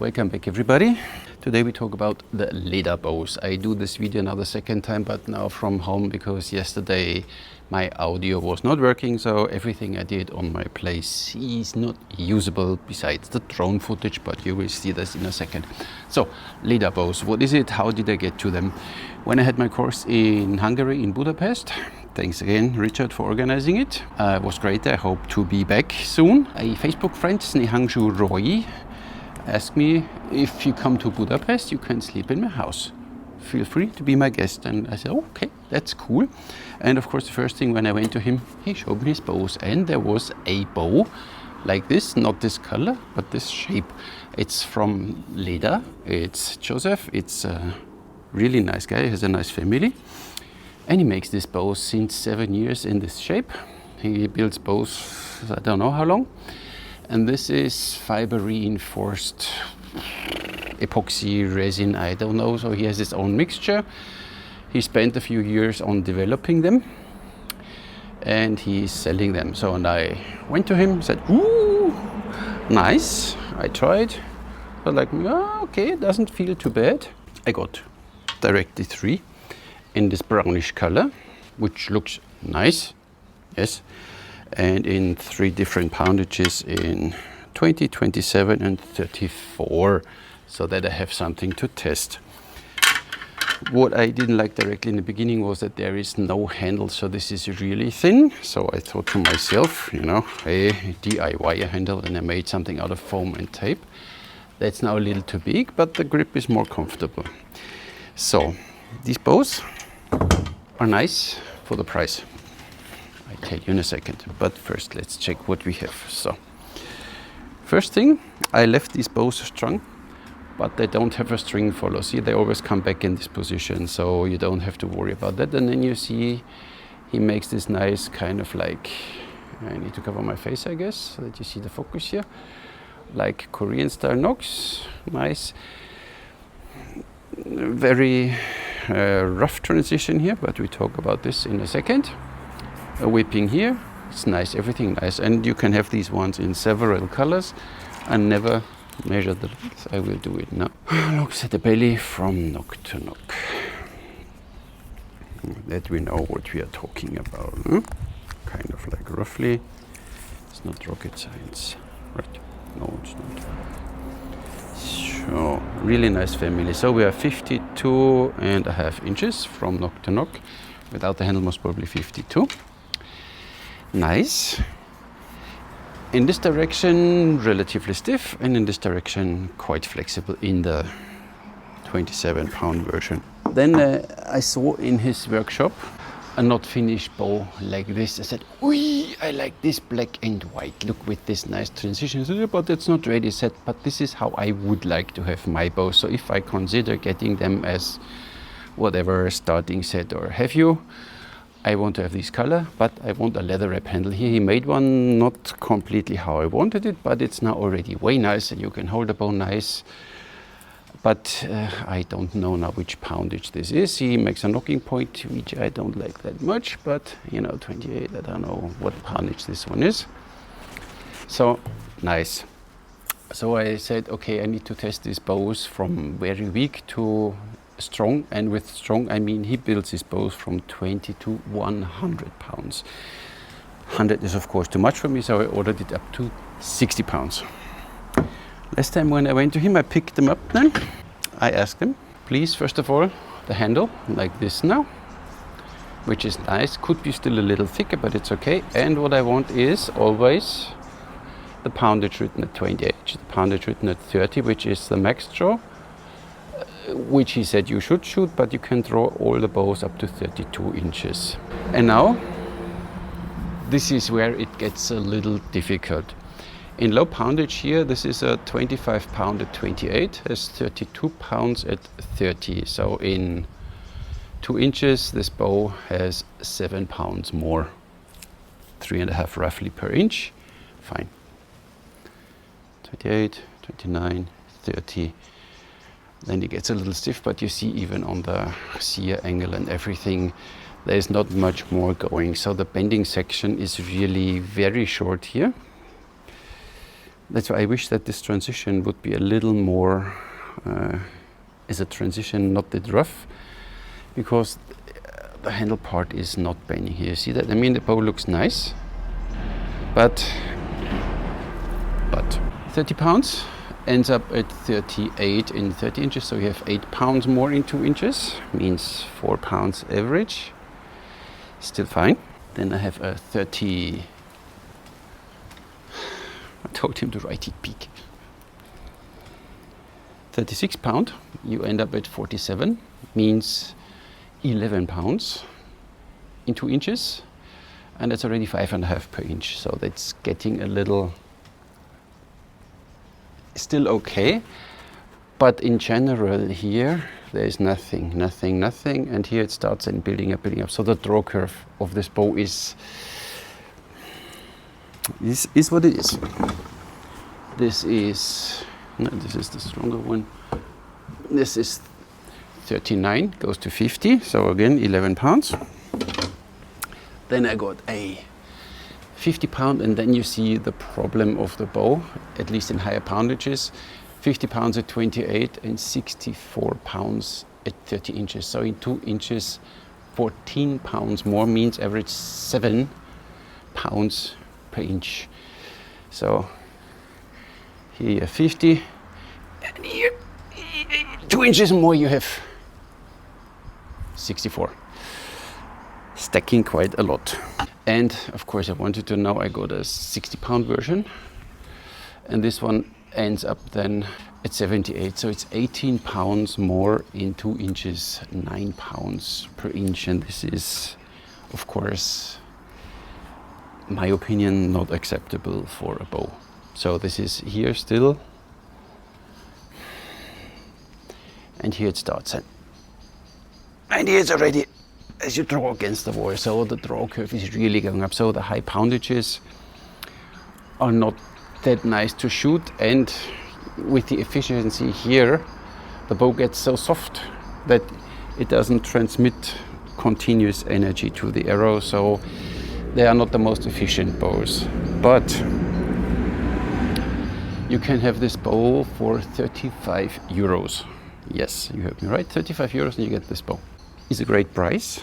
Welcome back everybody. Today we talk about the Léda Bows. I do this video now the second time, but now from home because yesterday my audio was not working, so everything I did on my place is not usable besides the drone footage, but you will see this in a second. So, Léda Bows, what is it? How did I get to them? When I had my course in Hungary, in Budapest, thanks again, Richard, for organizing it. It was great. I hope to be back soon. A Facebook friend, Snehangshu Roy, asked me, if you come to Budapest, you can sleep in my house. Feel free to be my guest. And I said, oh, okay, that's cool. And of course, the first thing when I went to him, he showed me his bows. And there was a bow like this, not this color, but this shape. It's from Léda. It's Joseph. It's a really nice guy. He has a nice family. And he makes this bow since 7 years in this shape. He builds bows, I don't know how long. And this is fiber reinforced epoxy resin, I don't know. So he has his own mixture. He spent a few years on developing them and he's selling them. So, and I went to him, said, ooh, nice. I tried, but like, oh, okay, it doesn't feel too bad. I got directly 3 in this brownish color, which looks nice, yes. And in 3 different poundages in 20, 27 and 34, so that I have something to test. What I didn't like directly in the beginning was that there is no handle, so this is really thin. So I thought to myself, you know, a DIY handle, and I made something out of foam and tape. That's now a little too big, but the grip is more comfortable. So these bows are nice for the price. I'll tell you in a second, but first let's check what we have. So first thing, I left these bows strung, but they don't have a string follow. See, they always come back in this position, so you don't have to worry about that. And then you see he makes this nice kind of like, I need to cover my face, I guess, so that you see the focus here, like Korean style knocks. Nice, very rough transition here, but we talk about this in a second. A whipping here, it's nice, everything nice. And you can have these ones in several colors. I never measure the length, I will do it now. Looks at the belly from knock to knock. That we know what we are talking about. Kind of like roughly. It's not rocket science, right? No, it's not. So, really nice family. So we are 52.5 inches from knock to knock. Without the handle, most probably 52. Nice. In this direction, relatively stiff, and in this direction, quite flexible in the 27-pound version. Then I saw in his workshop a not finished bow like this. I said, "Oi, I like this black and white. Look with this nice transition." So, but it's not ready set. But this is how I would like to have my bow. So if I consider getting them as whatever starting set or have you, I want to have this color, but I want a leather wrap handle here. He made one not completely how I wanted it, but it's now already way nice and you can hold the bow nice. But I don't know now which poundage this is. He makes a knocking point, which I don't like that much, but you know, 28, I don't know what poundage this one is. So, nice. So I said, okay, I need to test these bows from very weak to strong, and with strong I mean he builds his bows from 20 to 100 pounds. 100 is of course too much for me, so I ordered it up to 60 pounds. Last time when I went to him, I picked them up then. I asked him, please, first of all, the handle like this now, which is nice, could be still a little thicker, but it's okay. And what I want is always the poundage written at 28, the poundage written at 30, which is the max draw, which he said you should shoot, but you can draw all the bows up to 32 inches. And now, this is where it gets a little difficult. In low poundage here, this is a 25 pound at 28, has 32 pounds at 30. So in 2 inches, this bow has 7 pounds more, 3.5 roughly per inch. Fine. 28, 29, 30. Then it gets a little stiff, but you see even on the sear angle and everything, there's not much more going. So the bending section is really very short here. That's why I wish that this transition would be a little more as a transition, not that rough, because the handle part is not bending here. You see that? I mean, the bow looks nice, but 30 pounds ends up at 38 in 30 inches, so you have 8 pounds more in 2 inches, means 4 pounds average. Still fine. Then I have a 30, I told him to write it big. 36 pound, you end up at 47, means 11 pounds in 2 inches, and that's already 5.5 per inch. So that's getting a little, still okay, but in general here there is nothing, and here it starts and building up. So the draw curve of this bow is what it is. This is the stronger one. This is 39, goes to 50, so again 11 pounds. Then I got a 50 pound, and then you see the problem of the bow, at least in higher poundages. 50 pounds at 28 and 64 pounds at 30 inches. So in 2 inches, 14 pounds more, means average 7 pounds per inch. So here you have 50, and here 2 inches more you have 64. Stacking quite a lot. And of course I wanted to know, I got a 60 pound version, and this one ends up then at 78, so it's 18 pounds more in 2 inches, 9 pounds per inch, and this is of course, my opinion, not acceptable for a bow. So this is here still, and here it starts, and here it's already, as you draw against the wall, so the draw curve is really going up. So the high poundages are not that nice to shoot, and with the efficiency here, the bow gets so soft that it doesn't transmit continuous energy to the arrow, so they are not the most efficient bows. But you can have this bow for 35 euros. Yes, you heard me right, 35 euros and you get this bow. It's a great price.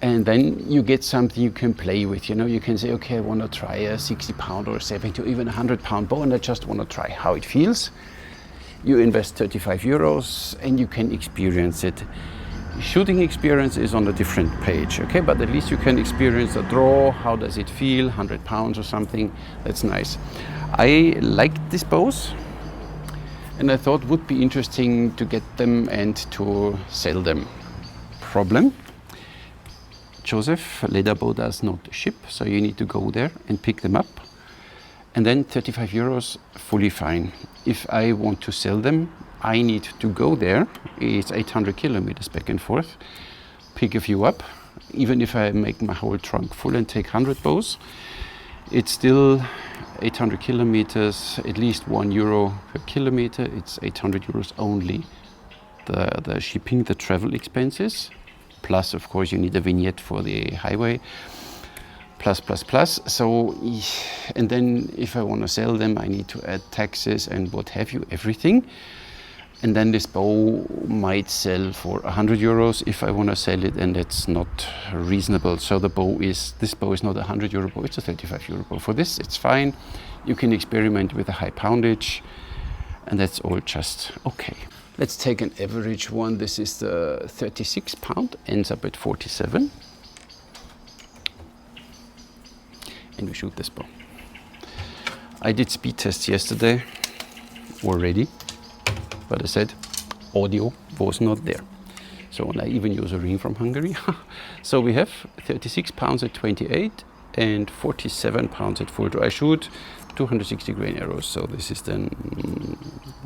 And then you get something you can play with. You know, you can say, okay, I want to try a 60 pound or 70 or even 100 pound bow, and I just want to try how it feels. You invest 35 euros and you can experience it. Shooting experience is on a different page, okay? But at least you can experience a draw. How does it feel? 100 pounds or something. That's nice. I liked these bows, and I thought would be interesting to get them and to sell them. Problem: Joseph, Léda Bows does not ship, so you need to go there and pick them up. And then 35 euros, fully fine. If I want to sell them, I need to go there. It's 800 kilometers back and forth, pick a few up. Even if I make my whole trunk full and take 100 bows, it's still 800 kilometers, at least €1 per kilometer. It's 800 euros only. The shipping, the travel expenses. Plus, of course, you need a vignette for the highway. Plus. So, and then if I want to sell them, I need to add taxes and what have you, everything. And then this bow might sell for 100 euros if I want to sell it, and that's not reasonable. So this bow is not a 100 euro bow, it's a 35 euro bow. For this, it's fine. You can experiment with a high poundage, and that's all just okay. Let's take an average one. This is the 36 pound, ends up at 47. And we shoot this bow. I did speed tests yesterday already, but I said audio was not there. So I even use a ring from Hungary. So we have 36 pounds at 28 and 47 pounds at full draw. I shoot 260 grain arrows, so this is then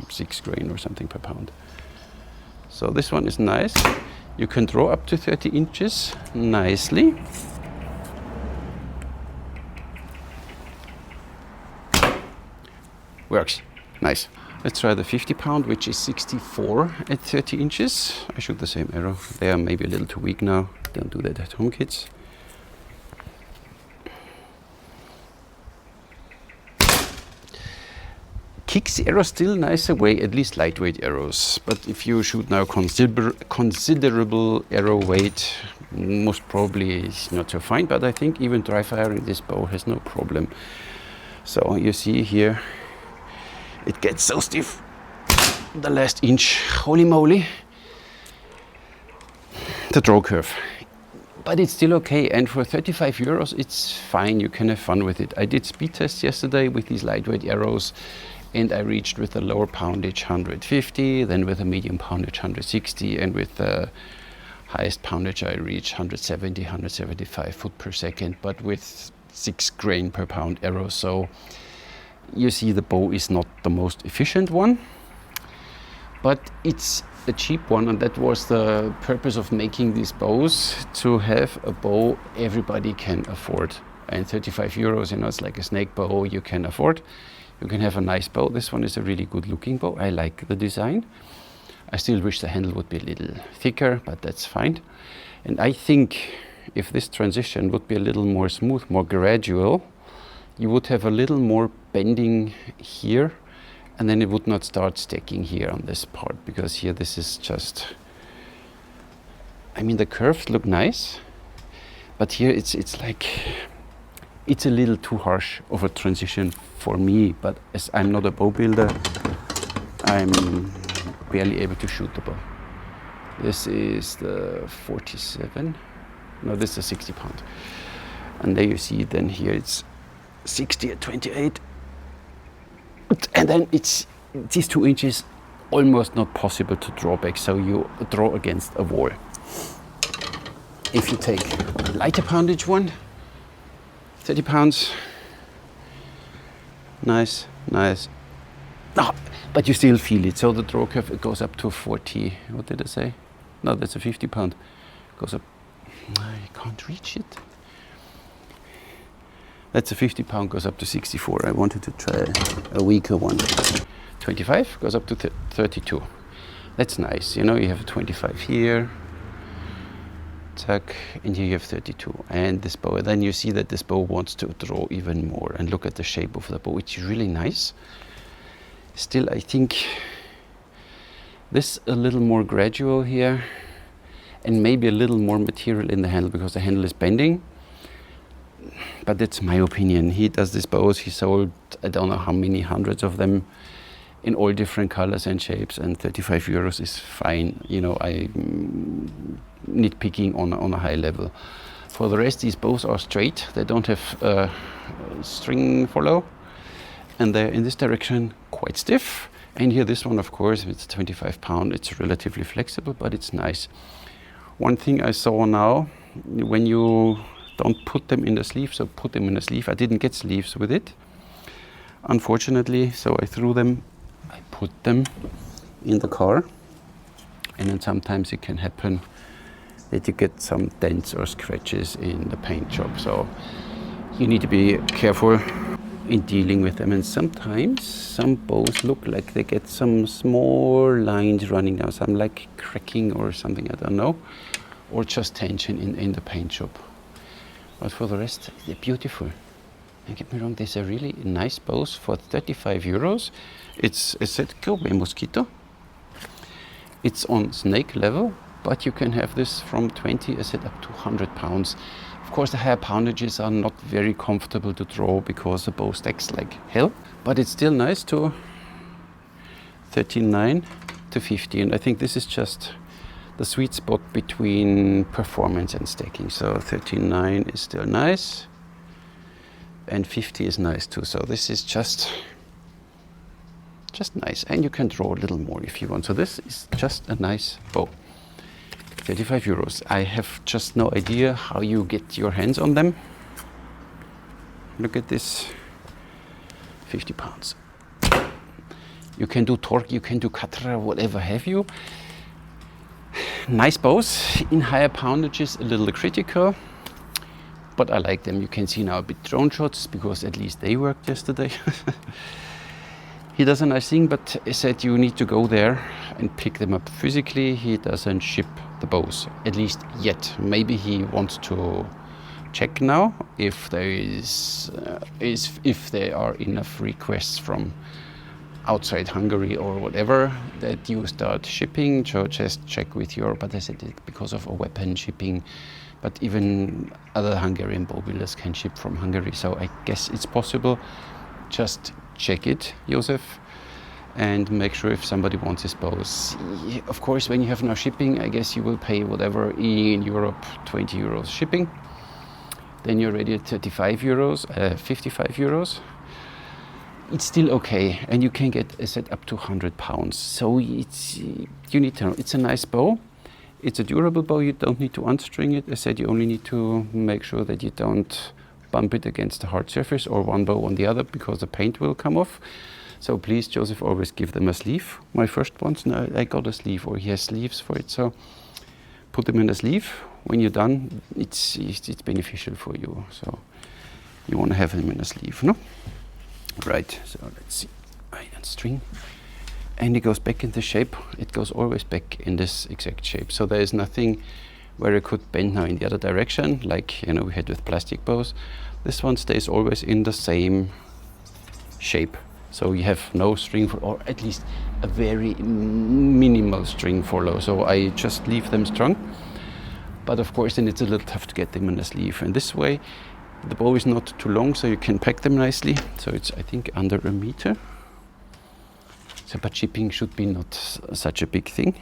6 grain or something per pound. So this one is nice. You can draw up to 30 inches nicely. Works, nice. Let's try the 50 pound, which is 64 at 30 inches. I shoot the same arrow. They are maybe a little too weak now. Don't do that at home, kids. kicks the arrow still nice away, at least lightweight arrows. But if you shoot now considerable arrow weight, most probably it's not so fine. But I think even dry firing this bow has no problem. So you see here, it gets so stiff, the last inch, holy moly, the draw curve. But it's still okay, and for 35 euros it's fine, you can have fun with it. I did speed tests yesterday with these lightweight arrows, and I reached with the lower poundage 150, then with a medium poundage 160, and with the highest poundage I reached 170, 175 foot per second, but with 6 grain per pound arrow. So you see the bow is not the most efficient one, but it's a cheap one, and that was the purpose of making these bows, to have a bow everybody can afford. And 35 euros, you know, it's like a snake bow you can afford. You can have a nice bow. This one is a really good looking bow. I like the design. I still wish the handle would be a little thicker, but that's fine. And I think if this transition would be a little more smooth, more gradual, you would have a little more bending here, and then it would not start stacking here on this part, because here this is just, I mean, the curves look nice, but here it's like, it's a little too harsh of a transition for me. But as I'm not a bow builder, I'm barely able to shoot the bow. This is the 47, no, this is a 60 pound. And there you see, then here it's 60 at 28. And then it's these 2 inches almost not possible to draw back, so you draw against a wall. If you take a lighter poundage one, 30 pounds, nice. No, but you still feel it. So the draw curve, it goes up to 40, what did I say? No, that's a 50 pound. Goes up, I can't reach it. That's a 50 pound, goes up to 64. I wanted to try a weaker one. 25 goes up to 32. That's nice. You know, you have a 25 here, tuck, and here you have 32. And this bow, then you see that this bow wants to draw even more. And look at the shape of the bow, it's really nice. Still, I think this a little more gradual here, and maybe a little more material in the handle, because the handle is bending. But that's my opinion. He does these bows, he sold I don't know how many hundreds of them in all different colors and shapes, and 35 euros is fine. You know, I'm nitpicking on a high level. For the rest, these bows are straight, they don't have string follow, and they're in this direction quite stiff. And here this one, of course, it's 25 pound, it's relatively flexible, but it's nice. One thing I saw now, when you don't put them in the sleeve, so put them in the sleeve. I didn't get sleeves with it, unfortunately, so I threw them, I put them in the car, and then sometimes it can happen that you get some dents or scratches in the paint job. So you need to be careful in dealing with them, and sometimes some bows look like they get some small lines running down, some like cracking or something, I don't know, or just tension in the paint job. But for the rest, they're beautiful. Don't get me wrong, these are really nice bows for 35 euros. It's a set, go away mosquito. It's on snake level, but you can have this from 20, I said, up to 100 pounds. Of course, the higher poundages are not very comfortable to draw because the bow stacks like hell, but it's still nice to 39 to 50. And I think this is just the sweet spot between performance and stacking. So 39 is still nice, and 50 is nice too. So this is just nice, and you can draw a little more if you want. So this is just a nice bow. 35 euros. I have just no idea how you get your hands on them. Look at this, 50 pounds. You can do torque, you can do cutter, whatever have you. Nice bows, in higher poundages a little critical, but I like them. You can see now a bit drone shots, because at least they worked yesterday. He does a nice thing, but he said you need to go there and pick them up physically. He doesn't ship the bows, at least yet. Maybe he wants to check now if there if there are enough requests from outside Hungary or whatever, that you start shipping. So just check with your, but I said it because of a weapon shipping, but even other Hungarian bow builders can ship from Hungary, so I guess it's possible. Just check it, Josef, and make sure if somebody wants his bows. Of course, when you have now shipping, I guess you will pay whatever in Europe, 20 euros shipping. Then you're ready at 35 euros, 55 euros. It's still okay, and you can get a set up to 100 pounds. So it's, you need to know, it's a nice bow. It's a durable bow, you don't need to unstring it. I said you only need to make sure that you don't bump it against a hard surface or one bow on the other, because the paint will come off. So please, Joseph, always give them a sleeve. My first ones, now I got a sleeve, or he has sleeves for it. So put them in a sleeve. When you're done, it's beneficial for you. So you want to have them in a sleeve, no? Right, so let's see. Iron string. And it goes back in the shape. It goes always back in this exact shape. So there is nothing where it could bend now in the other direction, like, you know, we had with plastic bows. This one stays always in the same shape. So you have no string follow, or at least a very minimal string follow. So I just leave them strung. But of course, then it's a little tough to get them in a sleeve. And this way, the bow is not too long, so you can pack them nicely. So it's, I think, under a meter. So, but shipping should be not such a big thing.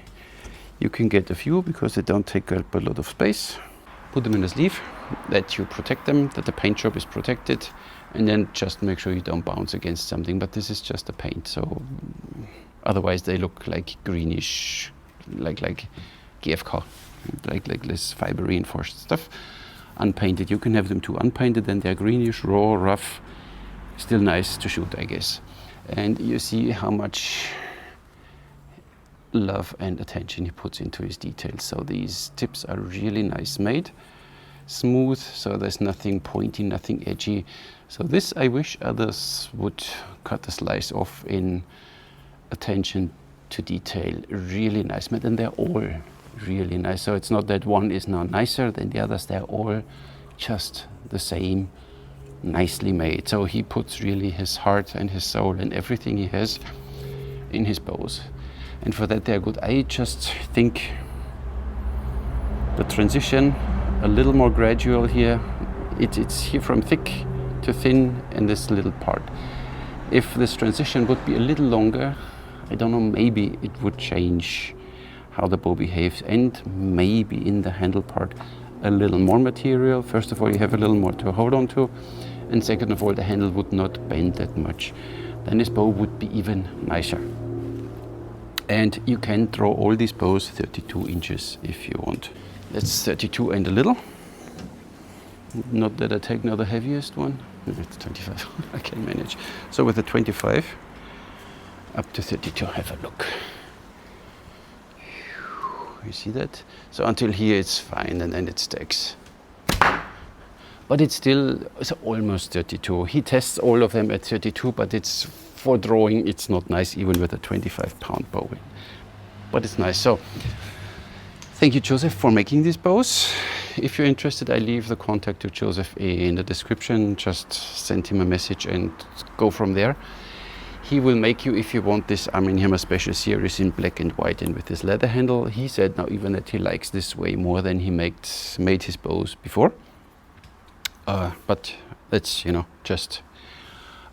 You can get a few because they don't take up a lot of space. Put them in a sleeve, that you protect them, that the paint job is protected, and then just make sure you don't bounce against something. But this is just a paint, so otherwise they look like greenish, like GFK, like this fiber reinforced stuff. Unpainted, you can have them too unpainted, and they're greenish, raw, rough, still nice to shoot, I guess. And you see how much love and attention he puts into his details. So these tips are really nice made, smooth, so there's nothing pointy, nothing edgy. So this, I wish others would cut a slice off in attention to detail. Really nice made, and they're all really nice. So it's not that one is now nicer than the others, they're all just the same, nicely made. So he puts really his heart and his soul and everything he has in his bows, and for that they're good. I just think the transition a little more gradual here. It's here from thick to thin in this little part. If this transition would be a little longer, I don't know, maybe it would change how the bow behaves, and maybe in the handle part a little more material. First of all, you have a little more to hold on to, and second of all, the handle would not bend that much. Then this bow would be even nicer. And you can draw all these bows 32 inches if you want. That's 32 and a little. Not that I take now the heaviest one. It's 25, I can manage. So with the 25 up to 32, have a look. You see that? So until here it's fine, and then it stacks. But it's still, it's almost 32. He tests all of them at 32, but it's for drawing, it's not nice even with a 25-pound bow. But it's nice. So thank you, Joseph, for making these bows. If you're interested, I leave the contact to Joseph in the description. Just send him a message and go from there. He will make you, if you want this Armin Hammer special series in black and white and with this leather handle. He said now even that he likes this way more than he made his bows before. But that's, you know, just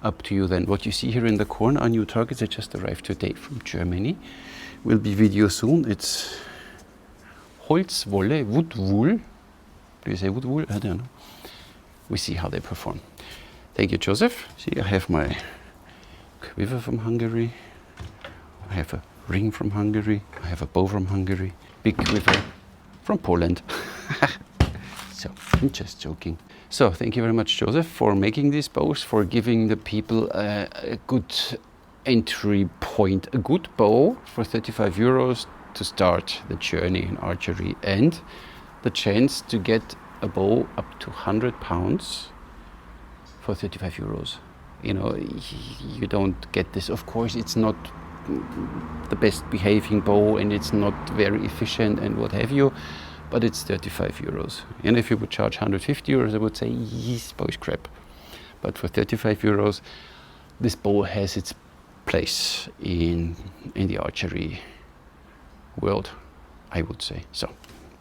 up to you then. What you see here in the corner are new targets that just arrived today from Germany. Will be video soon. It's Holzwolle, wood wool. Do you say wood wool? I don't know. We see how they perform. Thank you, Joseph. See, I have my quiver from Hungary. I have a ring from Hungary. I have a bow from Hungary. Big quiver from Poland. So, I'm just joking. So, thank you very much, Joseph, for making these bows, for giving the people a good entry point, a good bow for 35 euros to start the journey in archery, and the chance to get a bow up to 100 pounds for 35 euros. You know, you don't get this. Of course, it's not the best behaving bow, and it's not very efficient and what have you, but it's 35 euros. And if you would charge 150 euros, I would say, this bow is crap. But for 35 euros, this bow has its place in the archery world, I would say. So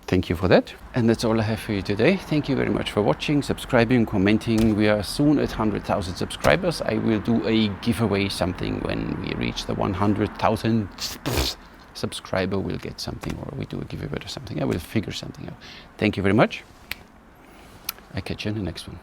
thank you for that. And that's all I have for you today. Thank you very much for watching, subscribing, commenting. We are soon at 100,000 subscribers. I will do a giveaway, something when we reach the 100,000 subscriber. We'll get something, or we do a giveaway or something. I will figure something out. Thank you very much. I catch you in the next one.